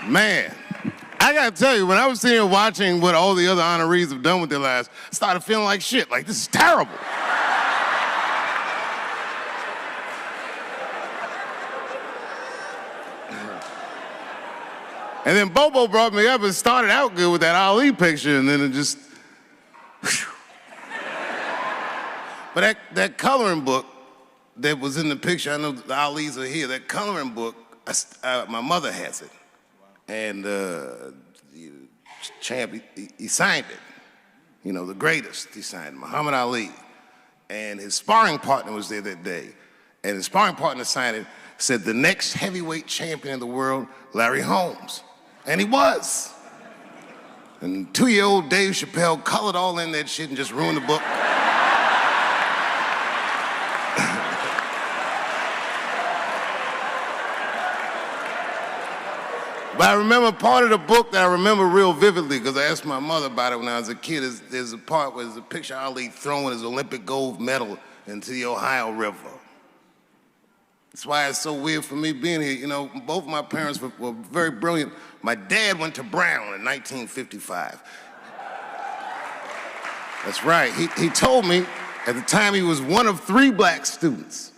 Man, I gotta tell you, when I was sitting here watching what all the other honorees have done with their lives, I started feeling like shit, like this is terrible. And then Bobo brought me up and started out good with that Ali picture, and then it just, whew. But that coloring book that was in the picture, I know the Alis are here, that coloring book, my mother has it. And Champ, he signed it. You know, the greatest, he signed it, Muhammad Ali. And his sparring partner was there that day. And his sparring partner signed it, said the next heavyweight champion of the world, Larry Holmes. And he was. And 2-year-old Dave Chappelle colored all in that shit and just ruined the book. But I remember part of the book that I remember real vividly, because I asked my mother about it when I was a kid. There's a part where there's a picture of Ali throwing his Olympic gold medal into the Ohio River. That's why it's so weird for me being here. You know, both my parents were very brilliant. My dad went to Brown in 1955. That's right. He told me at the time he was one of 3 black students.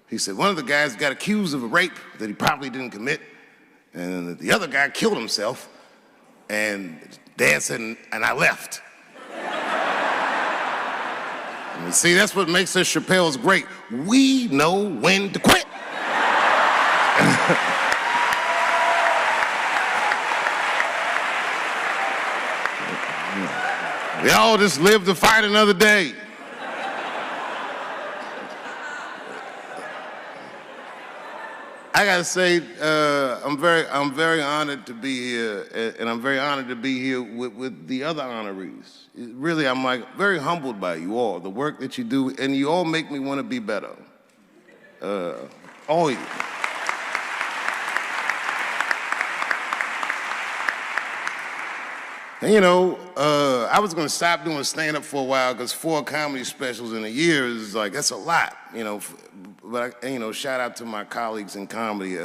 He said one of the guys got accused of a rape that he probably didn't commit. And the other guy killed himself, and Dad said, and I left. And see, that's what makes us Chappelle's great. We know when to quit. We all just live to fight another day. I gotta say, I'm very honored to be here, and I'm very honored to be here with the other honorees. Really, I'm like very humbled by you all, the work that you do, and you all make me want to be better. All of you. And you know, I was gonna stop doing stand-up for a while because 4 comedy specials in a year is like, that's a lot, you know. But you know, shout out to my colleagues in comedy.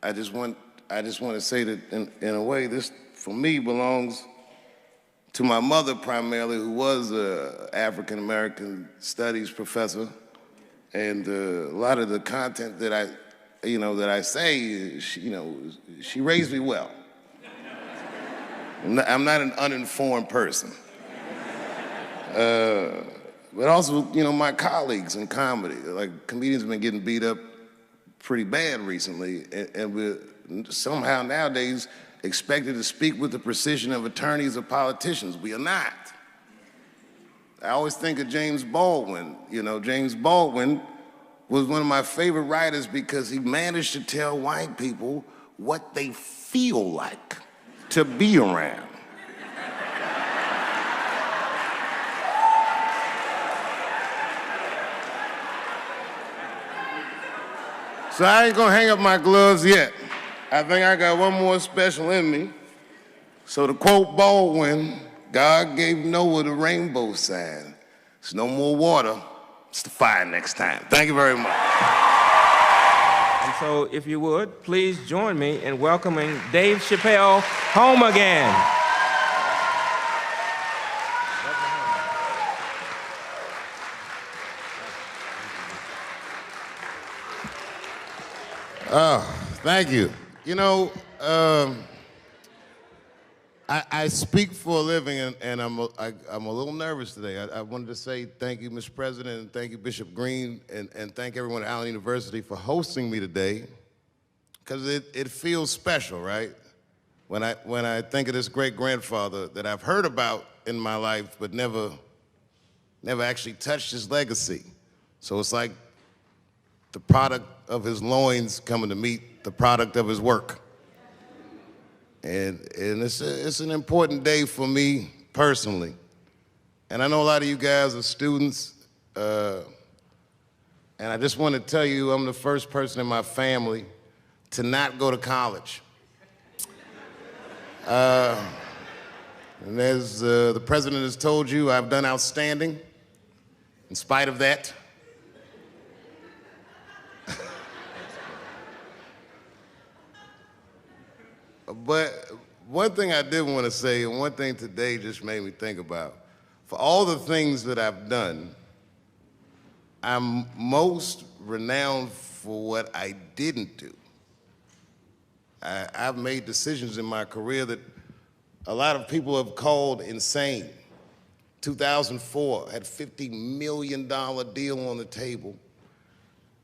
I just want to say that in a way, this for me belongs to my mother primarily, who was an African American studies professor, and a lot of the content that I say, she raised me well. I'm not an uninformed person. But also, you know, my colleagues in comedy, like comedians have been getting beat up pretty bad recently, and we're somehow nowadays expected to speak with the precision of attorneys or politicians. We are not. I always think of James Baldwin. You know, James Baldwin was one of my favorite writers because he managed to tell white people what they feel like to be around. So I ain't gonna hang up my gloves yet. I think I got one more special in me. So to quote Baldwin, God gave Noah the rainbow sign. It's no more water, it's the fire next time. Thank you very much. And so if you would, please join me in welcoming Dave Chappelle home again. Oh, thank you. You know, I speak for a living, and I'm a little nervous today. I wanted to say thank you, Mr. President, and thank you, Bishop Green, and thank everyone at Allen University for hosting me today, because it feels special, right? When I think of this great-grandfather that I've heard about in my life, but never actually touched his legacy. So it's like the product of his loins coming to meet the product of his work. And it's an important day for me personally. And I know a lot of you guys are students, and I just want to tell you I'm the first person in my family to not go to college. And as the president has told you, I've done outstanding in spite of that. But one thing I did want to say, and one thing today just made me think about, for all the things that I've done, I'm most renowned for what I didn't do. I've made decisions in my career that a lot of people have called insane. 2004, had a $50 million deal on the table,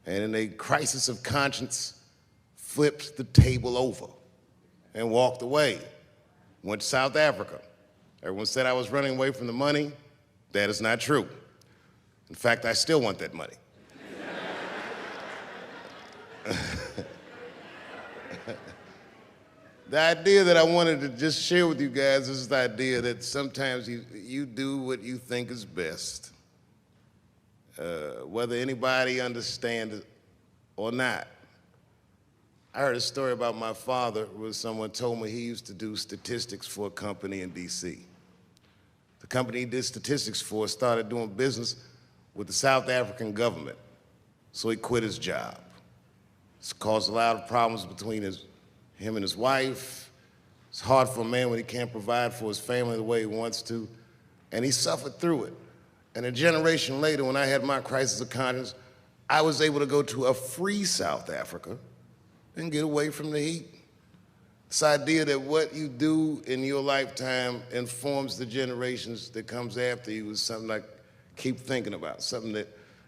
and in a crisis of conscience, flipped the table over and walked away. Went to South Africa. Everyone said I was running away from the money. That is not true. In fact, I still want that money. The idea that I wanted to just share with you guys is the idea that sometimes you do what you think is best, whether anybody understands it or not. I heard a story about my father where someone told me he used to do statistics for a company in DC. The company he did statistics for started doing business with the South African government, so he quit his job. It's caused a lot of problems between him and his wife. It's hard for a man when he can't provide for his family the way he wants to, and he suffered through it. And a generation later, when I had my crisis of conscience, I was able to go to a free South Africa and get away from the heat. This idea that what you do in your lifetime informs the generations that comes after you is something I keep thinking about, something that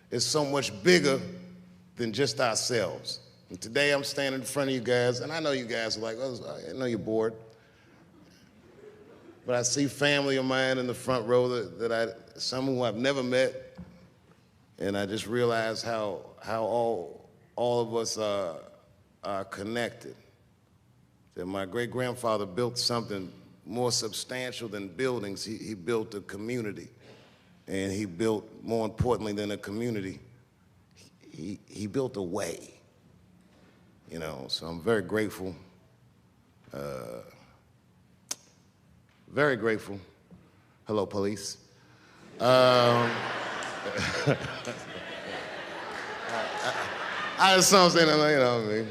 is so much bigger than just ourselves. And today I'm standing in front of you guys, and I know you guys are like, oh, I know you're bored. But I see family of mine in the front row some who I've never met, and I just realize how all of us are connected. That my great-grandfather built something more substantial than buildings. He built a community, and he built, more importantly than a community, he built a way. You know, so I'm very grateful. Very grateful. Hello, police. I just saw him saying, you know what I mean?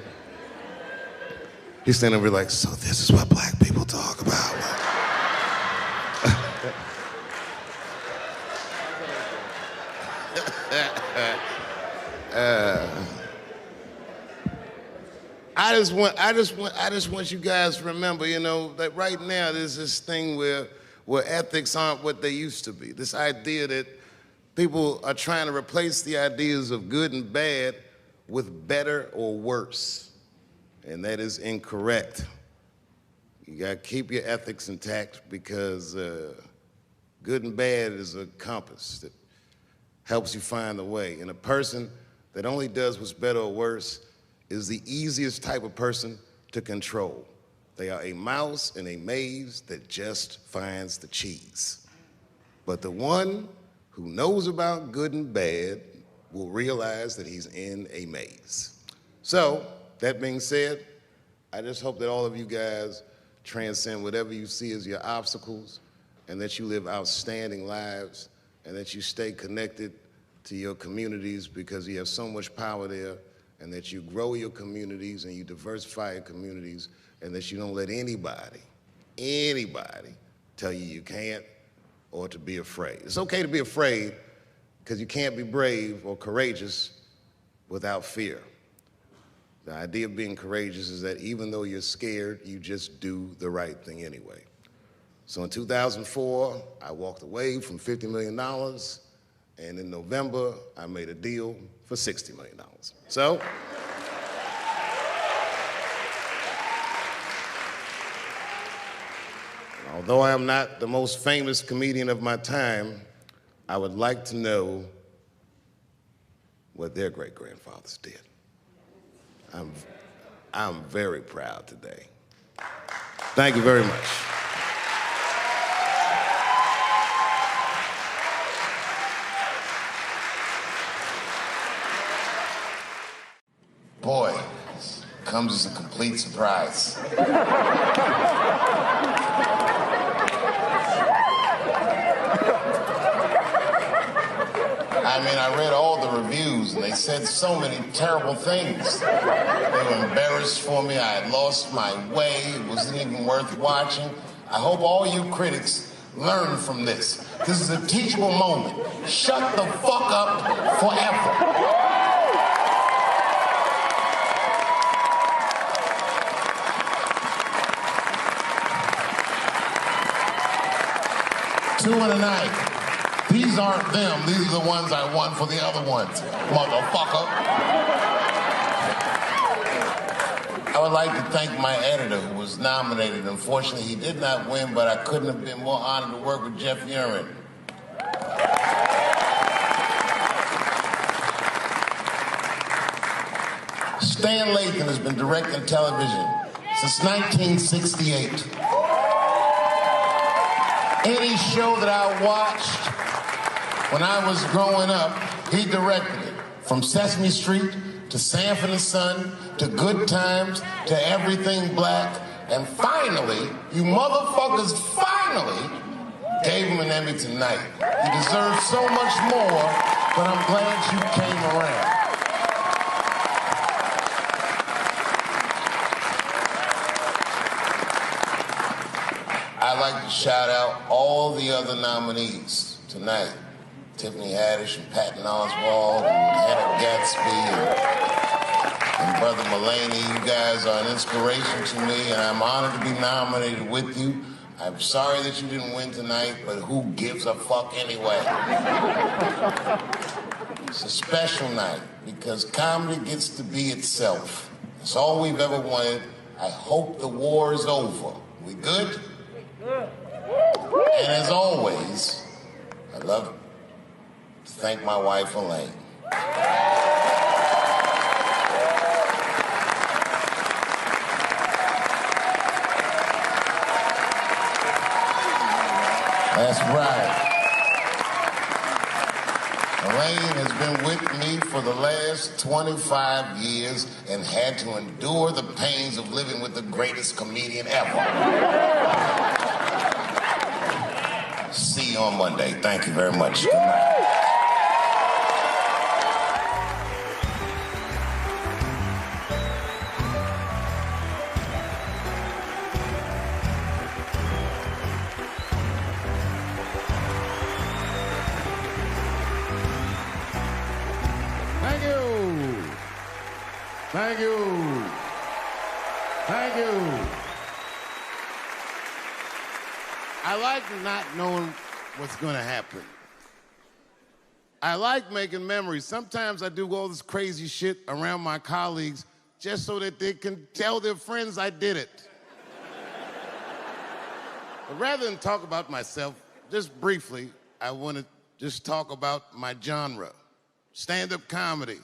He's standing over like, so this is what black people talk about. I just want you guys to remember, you know, that right now there's this thing where ethics aren't what they used to be. This idea that people are trying to replace the ideas of good and bad with better or worse. And that is incorrect. You gotta keep your ethics intact because good and bad is a compass that helps you find the way. And a person that only does what's better or worse is the easiest type of person to control. They are a mouse in a maze that just finds the cheese. But the one who knows about good and bad will realize that he's in a maze. So, that being said, I just hope that all of you guys transcend whatever you see as your obstacles and that you live outstanding lives and that you stay connected to your communities because you have so much power there, and that you grow your communities and you diversify your communities, and that you don't let anybody tell you you can't or to be afraid. It's okay to be afraid because you can't be brave or courageous without fear. The idea of being courageous is that even though you're scared, you just do the right thing anyway. So in 2004, I walked away from $50 million, and in November, I made a deal for $60 million. So, although I am not the most famous comedian of my time, I would like to know what their great-grandfathers did. I'm very proud today. Thank you very much. Boy, this comes as a complete surprise. I mean, I read all the reviews, and they said so many terrible things. They were embarrassed for me. I had lost my way. It wasn't even worth watching. I hope all you critics learn from this. This is a teachable moment. Shut the fuck up forever. Two in a night. These aren't them. These are the ones I won for the other ones, motherfucker. I would like to thank my editor who was nominated. Unfortunately, he did not win, but I couldn't have been more honored to work with Jeff Urin. Stan Lathan has been directing television since 1968. Any show that I watched when I was growing up, he directed it. From Sesame Street to Sanford and Son to Good Times to Everything Black. And finally, you motherfuckers finally gave him an Emmy tonight. He deserves so much more, but I'm glad you came around. I'd like to shout out all the other nominees tonight. Tiffany Haddish and Patton Oswalt and Hannah Gatsby and Brother Mulaney. You guys are an inspiration to me, and I'm honored to be nominated with you. I'm sorry that you didn't win tonight, but who gives a fuck anyway? It's a special night because comedy gets to be itself. It's all we've ever wanted. I hope the war is over. We good? And as always, I'd love to thank my wife, Elaine. That's right. Elaine has been with me for the last 25 years and had to endure the pains of living with the greatest comedian ever. See you on Monday. Thank you very much. Good night. Thank you. Thank you. Thank you. I like not knowing what's going to happen. I like making memories. Sometimes I do all this crazy shit around my colleagues just so that they can tell their friends I did it. But rather than talk about myself, just briefly, I want to just talk about my genre. Stand-up comedy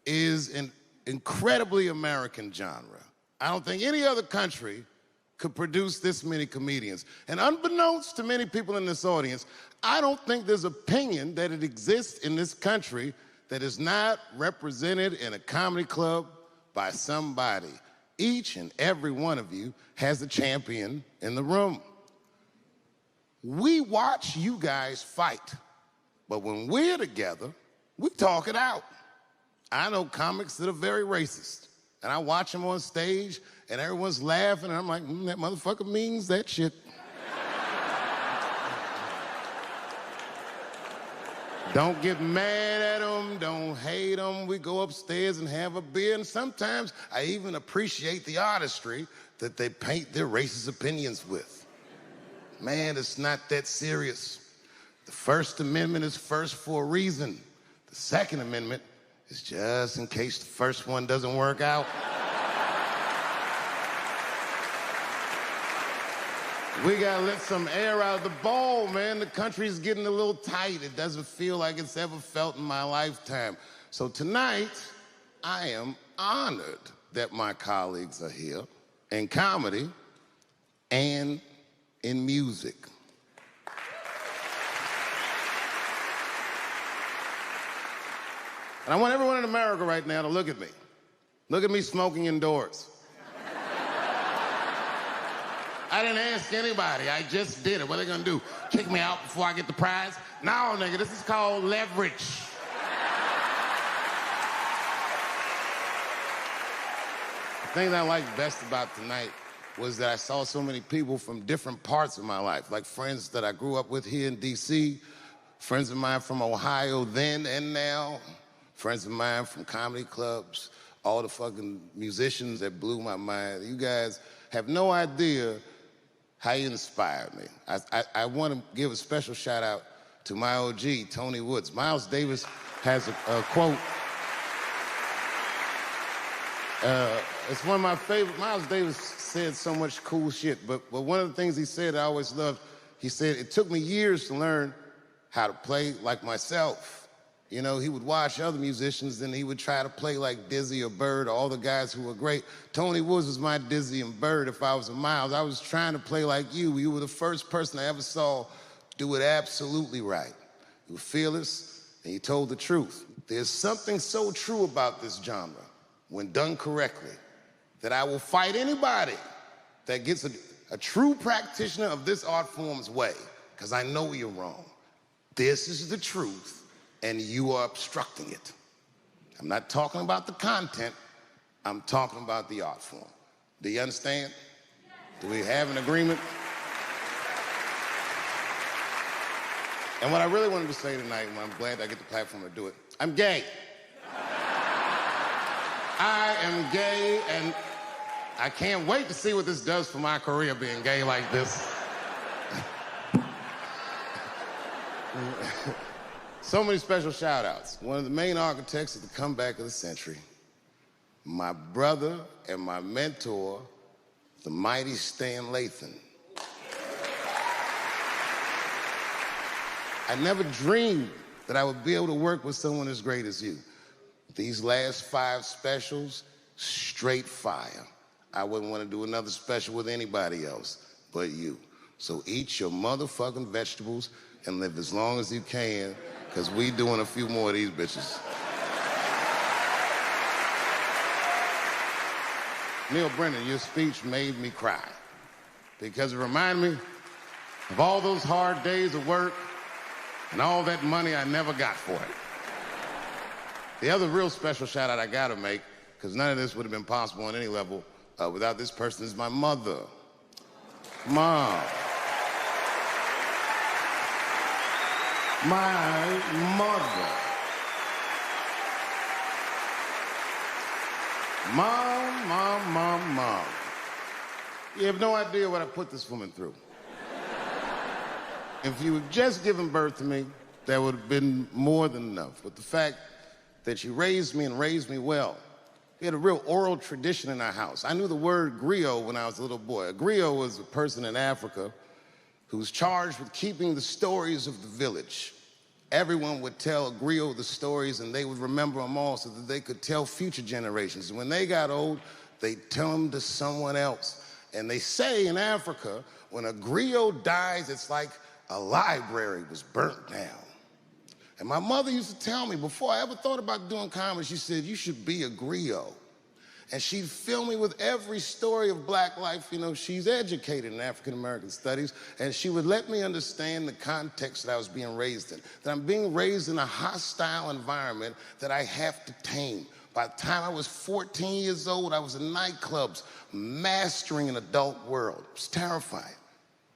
is an incredibly American genre. I don't think any other country could produce this many comedians. And unbeknownst to many people in this audience, I don't think there's opinion that it exists in this country that is not represented in a comedy club by somebody. Each and every one of you has a champion in the room. We watch you guys fight, but when we're together, we talk it out. I know comics that are very racist, and I watch them on stage, and everyone's laughing, and I'm like, that motherfucker means that shit. Don't get mad at them, don't hate them. We go upstairs and have a beer, and sometimes I even appreciate the artistry that they paint their racist opinions with. Man, it's not that serious. The First Amendment is first for a reason. The Second Amendment is just in case the first one doesn't work out. We gotta let some air out of the ball, man. The country's getting a little tight. It doesn't feel like it's ever felt in my lifetime. So tonight, I am honored that my colleagues are here. In comedy, and in music. And I want everyone in America right now to look at me. Look at me smoking indoors. I didn't ask anybody, I just did it. What are they gonna do? Kick me out before I get the prize? No, nigga, this is called leverage. The thing that I liked best about tonight was that I saw so many people from different parts of my life, like friends that I grew up with here in DC, friends of mine from Ohio then and now, friends of mine from comedy clubs, all the fucking musicians that blew my mind. You guys have no idea how you inspired me. I want to give a special shout out to my OG, Tony Woods. Miles Davis has a quote. It's one of my favorite. Miles Davis said so much cool shit, but one of the things he said I always loved, he said, it took me years to learn how to play like myself. You know, he would watch other musicians and he would try to play like Dizzy or Bird or all the guys who were great. Tony Woods was my Dizzy and Bird if I was a Miles. I was trying to play like you. You were the first person I ever saw do it absolutely right. You were fearless and you told the truth. There's something so true about this genre, when done correctly, that I will fight anybody that gets a true practitioner of this art form's way, because I know you're wrong. This is the truth. And you are obstructing it. I'm not talking about the content, I'm talking about the art form. Do you understand? Do we have an agreement? And what I really wanted to say tonight, and I'm glad I get the platform to do it, I'm gay. I am gay, and I can't wait to see what this does for my career, being gay like this. So many special shout outs. One of the main architects of the comeback of the century, my brother and my mentor, the mighty Stan Lathan. I never dreamed that I would be able to work with someone as great as you. These last 5 specials, straight fire. I wouldn't want to do another special with anybody else but you. So eat your motherfucking vegetables and live as long as you can, because we doing a few more of these bitches. Neil Brennan, your speech made me cry, because it reminded me of all those hard days of work and all that money I never got for it. The other real special shout out I gotta make, because none of this would have been possible on any level without this person, is my mother. Mom. My mother. Mom. You have no idea what I put this woman through. If you had just given birth to me, that would have been more than enough. But the fact that she raised me and raised me well, we had a real oral tradition in our house. I knew the word griot when I was a little boy. A griot was a person in Africa who's charged with keeping the stories of the village. Everyone would tell a griot the stories, and they would remember them all so that they could tell future generations. And when they got old, they'd tell them to someone else. And they say in Africa, when a griot dies, it's like a library was burnt down. And my mother used to tell me, before I ever thought about doing comedy, she said, you should be a griot. And she'd fill me with every story of black life. You know, she's educated in African-American studies, and she would let me understand the context that I was being raised in, that I'm being raised in a hostile environment that I have to tame. By the time I was 14 years old, I was in nightclubs, mastering an adult world. It was terrifying.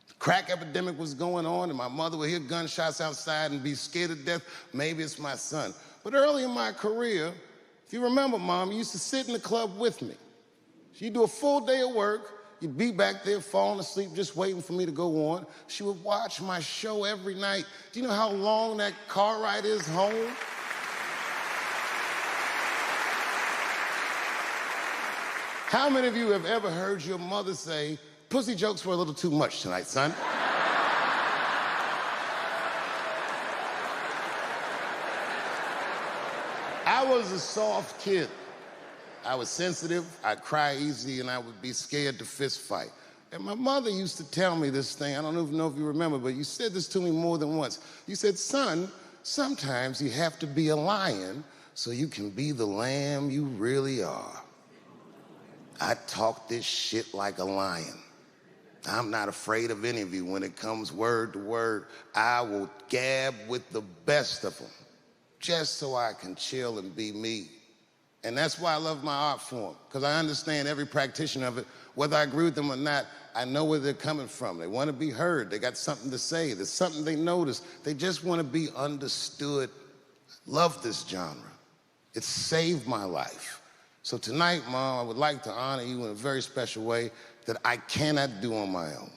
The crack epidemic was going on, and my mother would hear gunshots outside and be scared to death. Maybe it's my son. But early in my career, if you remember, Mom, you used to sit in the club with me. She'd do a full day of work. You'd be back there falling asleep, just waiting for me to go on. She would watch my show every night. Do you know how long that car ride is home? How many of you have ever heard your mother say, pussy jokes were a little too much tonight, son? I was a soft kid. I was sensitive, I'd cry easy, and I would be scared to fist fight. And my mother used to tell me this thing, I don't even know if you remember, but you said this to me more than once. You said, son, sometimes you have to be a lion so you can be the lamb you really are. I talk this shit like a lion. I'm not afraid of any of you. When it comes word to word, I will gab with the best of them just so I can chill and be me. And that's why I love my art form, because I understand every practitioner of it. Whether I agree with them or not, I know where they're coming from. They want to be heard. They got something to say. There's something they notice. They just want to be understood. Love this genre. It saved my life. So tonight, Mom, I would like to honor you in a very special way that I cannot do on my own.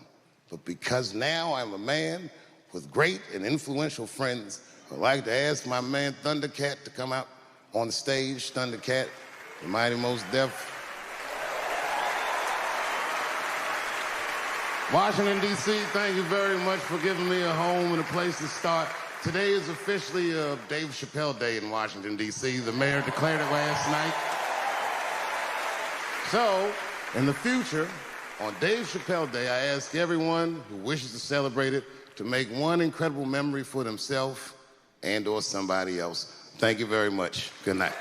But because now I'm a man with great and influential friends, I'd like to ask my man Thundercat to come out on the stage. Thundercat, the Mighty Most Def. Washington, D.C., thank you very much for giving me a home and a place to start. Today is officially Dave Chappelle Day in Washington, D.C. The mayor declared it last night. So, in the future, on Dave Chappelle Day, I ask everyone who wishes to celebrate it to make one incredible memory for themselves and or somebody else. Thank you very much. Good night.